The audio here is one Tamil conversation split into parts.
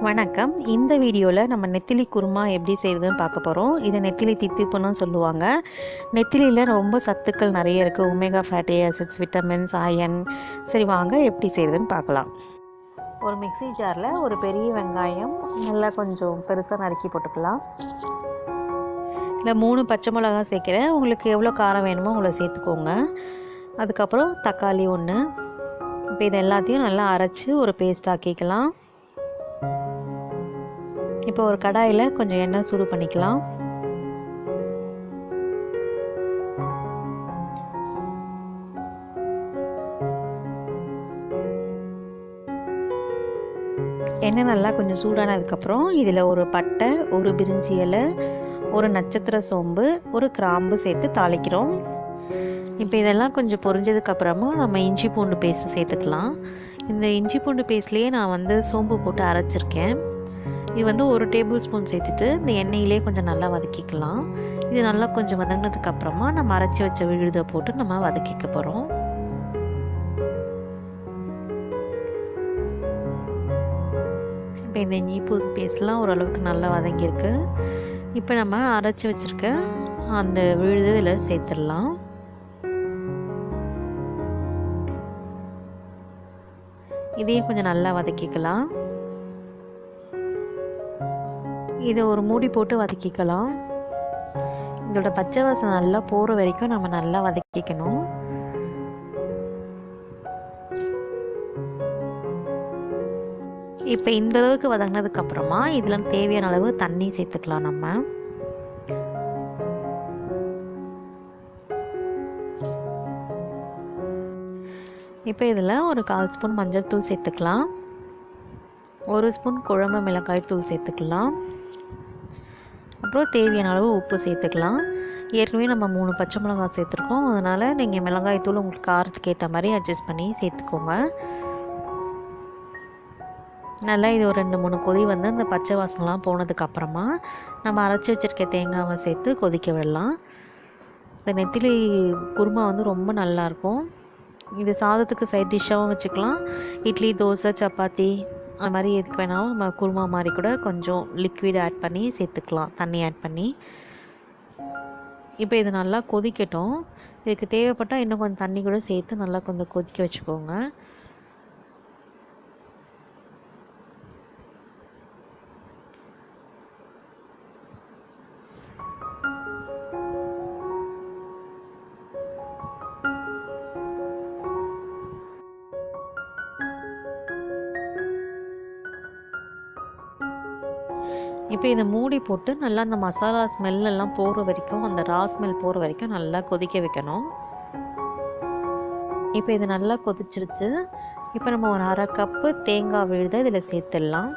வணக்கம். இந்த வீடியோவில் நம்ம நெத்திலி குருமா எப்படி செய்கிறதுன்னு பார்க்க போகிறோம். இதை நெத்திலி தித்திப்புன்னு சொல்லுவாங்க. நெத்திலியில் ரொம்ப சத்துக்கள் நிறைய இருக்குது. Omega fatty acids, vitamins, iron. சரி வாங்க எப்படி செய்கிறதுன்னு பார்க்கலாம். ஒரு மிக்ஸி ஜாரில் ஒரு பெரிய வெங்காயம் நல்லா கொஞ்சம் பெருசாக நறுக்கி போட்டுக்கலாம். இல்லை 3 பச்சை மிளகா சேர்க்குறேன். உங்களுக்கு எவ்வளோ காரம் வேணுமோ அவ்வளோ சேர்த்துக்கோங்க. அதுக்கப்புறம் தக்காளி 1. இப்போ இது எல்லாத்தையும் நல்லா அரைச்சி ஒரு பேஸ்ட் ஆக்கிக்கலாம். இப்போ ஒரு கடாயில் கொஞ்சம் எண்ணெய் சூடு பண்ணிக்கலாம். எண்ணெய் நல்லா கொஞ்சம் சூடானதுக்கப்புறம் இதில் ஒரு பட்டை, ஒரு பிரிஞ்சி இலை, ஒரு நட்சத்திர சோம்பு, ஒரு கிராம்பு சேர்த்து தாளிக்கிறோம். இப்போ இதெல்லாம் கொஞ்சம் பொரிஞ்சதுக்கப்புறமா நம்ம இஞ்சி பூண்டு பேஸ்ட்டு சேர்த்துக்கலாம். இந்த இஞ்சி பூண்டு பேஸ்ட்லேயே நான் சோம்பு போட்டு அரைச்சிருக்கேன். இது 1 டேபிள் ஸ்பூன் சேர்த்துட்டு இந்த எண்ணெயிலே கொஞ்சம் நல்லா வதக்கிக்கலாம். இது நல்லா கொஞ்சம் வதங்கினதுக்கப்புறமா நம்ம அரைச்சி வச்ச விழுதை போட்டு நம்ம வதக்கிக்க போகிறோம். இப்போ இந்த இஞ்சி பூண்டு பேஸ்ட்லாம் ஓரளவுக்கு நல்லா வதங்கியிருக்கு. இப்போ நம்ம அரைச்சி வச்சுருக்க அந்த விழுது இதில் சேர்த்துடலாம். இதையும் கொஞ்சம் நல்லா வதக்கிக்கலாம். இதை ஒரு மூடி போட்டு வதக்கிக்கலாம். இதோட பச்சை வாசனை நல்லா போகிற வரைக்கும் நம்ம நல்லா வதக்கிக்கணும். இப்போ இந்த அளவுக்கு வதங்கினதுக்கு அப்புறமா இதில் தேவையான அளவு தண்ணி சேர்த்துக்கலாம். நம்ம இப்போ இதில் ஒரு 1/4 ஸ்பூன் மஞ்சள் தூள் சேர்த்துக்கலாம். 1 ஸ்பூன் குழம்பு மிளகாய் தூள் சேர்த்துக்கலாம். அப்புறம் தேவையான அளவு உப்பு சேர்த்துக்கலாம். ஏற்கனவே நம்ம 3 பச்சை மிளகாய் சேர்த்துருக்கோம். அதனால் நீங்கள் மிளகாய் தூள் உங்களுக்கு காரத்துக்கு ஏற்ற மாதிரி அட்ஜஸ்ட் பண்ணி சேர்த்துக்கோங்க. நல்லா இது ஒரு 2-3 கொதி அந்த பச்சை வாசனைலாம் போனதுக்கப்புறமா நம்ம அரைச்சி வச்சுருக்க தேங்காவை சேர்த்து கொதிக்க விடலாம். இந்த நெத்திலி குருமா ரொம்ப நல்லாயிருக்கும். இது சாதத்துக்கு சைட் டிஷ்ஷாகவும் வச்சுக்கலாம். இட்லி, தோசை, சப்பாத்தி அது மாதிரி எதுக்கு வேணாலும் நம்ம குருமா மாதிரி கூட கொஞ்சம் லிக்விட் ஆட் பண்ணி சேர்த்துக்கலாம், தண்ணி ஆட் பண்ணி. இப்போ இது நல்லா கொதிக்கட்டும். இதுக்கு தேவைப்பட்டால் இன்னும் கொஞ்சம் தண்ணி கூட சேர்த்து நல்லா கொஞ்சம் கொதிக்க வச்சுக்கோங்க. இப்போ இதை மூடி போட்டு நல்லா அந்த மசாலா ஸ்மெல்லாம் போகிற வரைக்கும், அந்த ரா ஸ்மெல் போகிற வரைக்கும் நல்லா கொதிக்க வைக்கணும். இப்போ இது நல்லா கொதிச்சிருச்சு. இப்போ நம்ம ஒரு 1/2 கப்பு தேங்காய் விழுதை இதில் சேர்த்துடலாம்.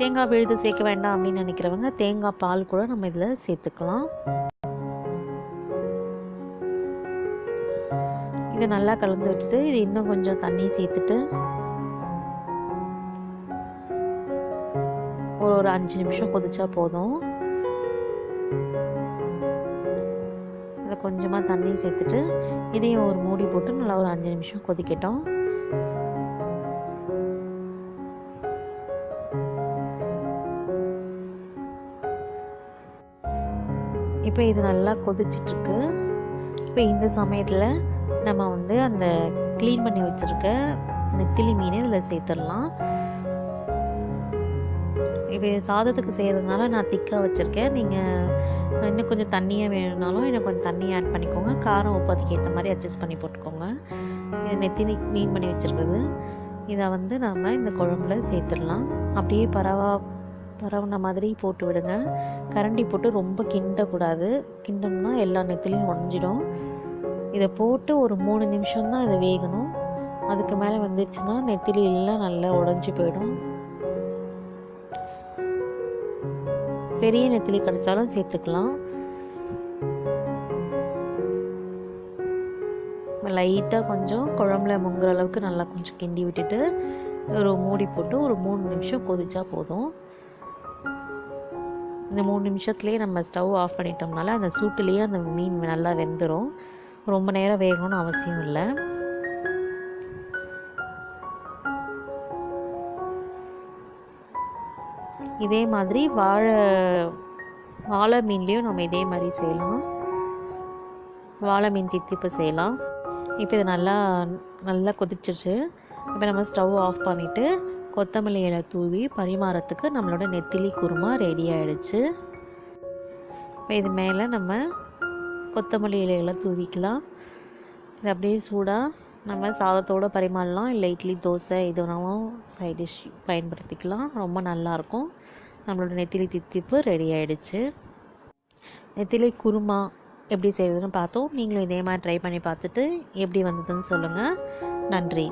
தேங்காய் விழுது சேர்க்க வேண்டாம் அப்படின்னு நினைக்கிறவங்க தேங்காய் பால் கூட நம்ம இதில் சேர்த்துக்கலாம். இதை நல்லா கலந்து விட்டுட்டு இது இன்னும் கொஞ்சம் தண்ணி சேர்த்துட்டு ஒரு 5 நிமிஷம் கொதிச்சா போதும். அதில் கொஞ்சமாக தண்ணி சேர்த்துட்டு இதையும் ஒரு மூடி போட்டு நல்லா ஒரு 5 நிமிஷம் கொதிக்கட்டும். இப்போ இது நல்லா கொதிச்சிட்ருக்கு. இப்போ இந்த சமயத்தில் நம்ம அந்த க்ளீன் பண்ணி வச்சுருக்க நெத்திலி மீன் இதில் சேர்த்துடலாம். இது சாதத்துக்கு செய்கிறதுனால நான் திக்காக வச்சுருக்கேன். நீங்கள் இன்னும் கொஞ்சம் தண்ணியாக வேணும்னாலும் இன்னும் கொஞ்சம் தண்ணி ஆட் பண்ணிக்கோங்க. காரம் உப்பு அதுக்கு ஏற்ற மாதிரி அட்ஜஸ்ட் பண்ணி போட்டுக்கோங்க. இது நெத்திலி க்ளீன் பண்ணி வச்சுருக்குது. இதை நம்ம இந்த குழம்புல சேர்த்துடலாம். அப்படியே பரவுன மாதிரி போட்டு விடுங்க. கரண்டி போட்டு ரொம்ப கிண்டக்கூடாது. கிண்டோம்னா எல்லா நெத்திலையும் உடஞ்சிடும். இதை போட்டு ஒரு 3 நிமிஷம் தான் இதை வேகணும். அதுக்கு மேலே வந்துடுச்சுன்னா நெத்திலி எல்லாம் நல்லா உடஞ்சி போயிடும். பெரிய நெத்திலி கிடைச்சாலும் சேர்த்துக்கலாம். லைட்டாக கொஞ்சம் குழம்புல முங்குற அளவுக்கு நல்லா கொஞ்சம் கிண்டி விட்டுட்டு ஒரு மூடி போட்டு ஒரு 3 நிமிஷம் கொதிச்சா போதும். இந்த 3 நிமிஷத்துலேயே நம்ம ஸ்டவ் ஆஃப் பண்ணிட்டோம்னால அந்த சூட்டுலேயே அந்த மீன் நல்லா வெந்துடும். ரொம்ப நேரம் வேகணும்னு அவசியம் இல்லை. இதே மாதிரி வாழை மீன்லேயும் நம்ம இதே மாதிரி செய்யலாம். வாழை மீன் தித்திப்பு செய்யலாம். இப்போ இது நல்லா கொதிச்சிருச்சு. இப்போ நம்ம ஸ்டவ் ஆஃப் பண்ணிவிட்டு கொத்தமல்லி இலை தூவி பரிமாறத்துக்கு நம்மளோட நெத்திலி குருமா ரெடி ஆகிடுச்சு. இப்போ இது மேலே நம்ம கொத்தமல்லி இலையெல்லாம் தூவிக்கலாம். இது அப்படியே சூடாக நம்ம சாதத்தோடு பரிமாறலாம், இல்லை இட்லி தோசை இது வேணாலும் சைட் டிஷ் பயன்படுத்திக்கலாம். ரொம்ப நல்லாயிருக்கும். நம்மளோட நெத்திலி தித்திப்பு ரெடி ஆகிடுச்சு. நெத்திலி குருமா எப்படி செய்கிறதுன்னு பார்த்தோம். நீங்களும் இதே மாதிரி ட்ரை பண்ணி பார்த்துட்டு எப்படி வந்ததுன்னு சொல்லுங்கள். நன்றி.